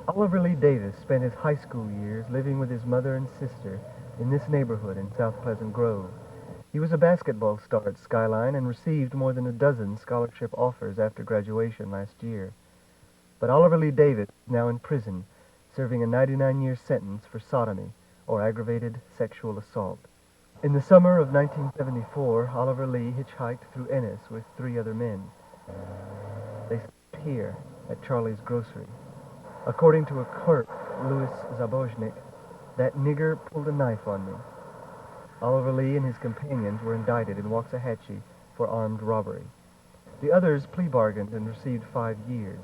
Oliver Lee Davis spent his high school years living with his mother and sister in this neighborhood in South Pleasant Grove. He was a basketball star at Skyline and received more than a dozen scholarship offers after graduation last year. But Oliver Lee Davis is now in prison, serving a 99-year sentence for sodomy, or aggravated sexual assault. In the summer of 1974, Oliver Lee hitchhiked through Ennis with 3 other men. They stopped here, at Charlie's Grocery. According to a clerk, Louis Zabojnik, that nigger pulled a knife on me. Oliver Lee and his companions were indicted in Waxahachie for armed robbery. The others plea bargained and received 5 years.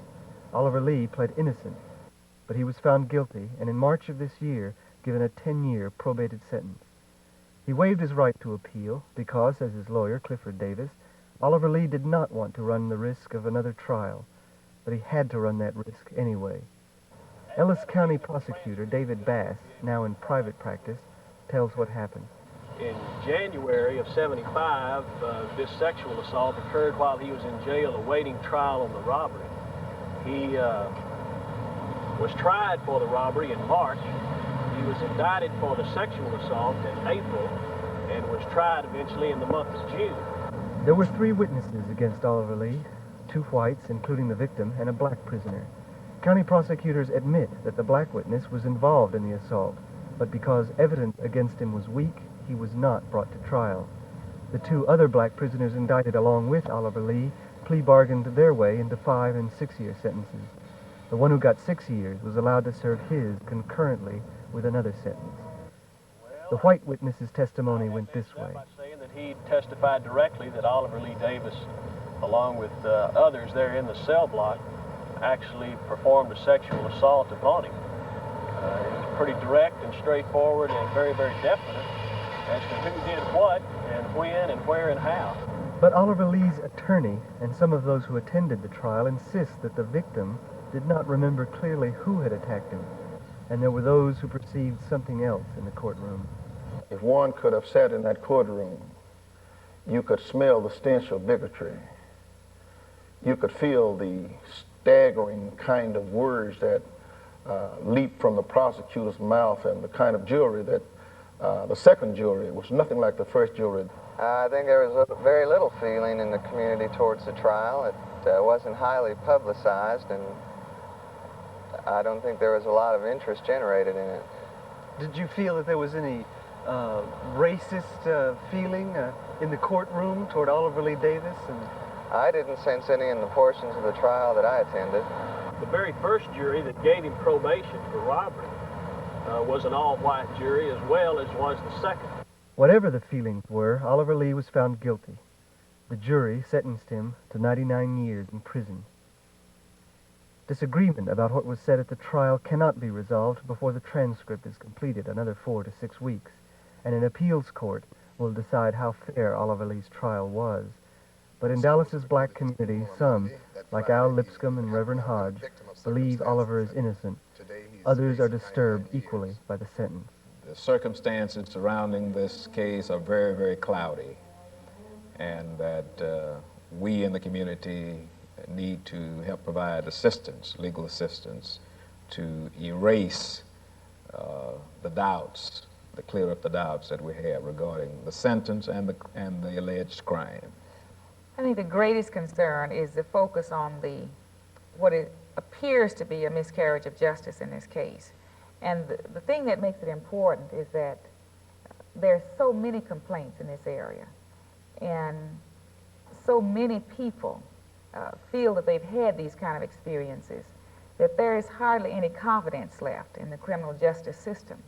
Oliver Lee pled innocent, but he was found guilty and in March of this year given a 10-year probated sentence. He waived his right to appeal because, as his lawyer, Clifford Davis, Oliver Lee did not want to run the risk of another trial, but he had to run that risk anyway. Ellis County prosecutor David Bass, now in private practice, tells what happened. In January of '75, this sexual assault occurred while he was in jail awaiting trial on the robbery. He was tried for the robbery in March. He was indicted for the sexual assault in April and was tried eventually in the month of June. There were 3 witnesses against Oliver Lee, 2 whites, including the victim, and a black prisoner. County prosecutors admit that the black witness was involved in the assault, but because evidence against him was weak, he was not brought to trial. The 2 other black prisoners indicted along with Oliver Lee plea bargained their way into 5- and 6-year sentences. The one who got 6 years was allowed to serve his concurrently with another sentence. The white witness's testimony went this way. By saying that he testified directly that Oliver Lee Davis, along with others there in the cell block, actually performed a sexual assault upon him. It was pretty direct and straightforward and very, very definite as to who did what and when and where and how. But Oliver Lee's attorney and some of those who attended the trial insist that the victim did not remember clearly who had attacked him, and there were those who perceived something else in the courtroom. If one could have sat in that courtroom, you could smell the stench of bigotry. You could feel the staggering kind of words that leaped from the prosecutor's mouth, and the kind of jury that the second jury was nothing like the first jury. I think there was very little feeling in the community towards the trial. It wasn't highly publicized, and I don't think there was a lot of interest generated in it. Did you feel that there was any racist feeling in the courtroom toward Oliver Lee Davis? I didn't sense any in the portions of the trial that I attended. The very first jury that gave him probation for robbery was an all-white jury, as well as was the second. Whatever the feelings were, Oliver Lee was found guilty. The jury sentenced him to 99 years in prison. Disagreement about what was said at the trial cannot be resolved before the transcript is completed, another 4 to 6 weeks, and an appeals court will decide how fair Oliver Lee's trial was. But in Dallas's black community, some, like Al Lipscomb and Reverend Hodge, believe Oliver is innocent. Others are disturbed equally by the sentence. The circumstances surrounding this case are very, very cloudy, and that we in the community need to help provide assistance, legal assistance, to erase the doubts, to clear up the doubts that we have regarding the sentence and the alleged crime. I think the greatest concern is the focus on what it appears to be a miscarriage of justice in this case. And the thing that makes it important is that there are so many complaints in this area, and so many people feel that they've had these kind of experiences, that there is hardly any confidence left in the criminal justice system.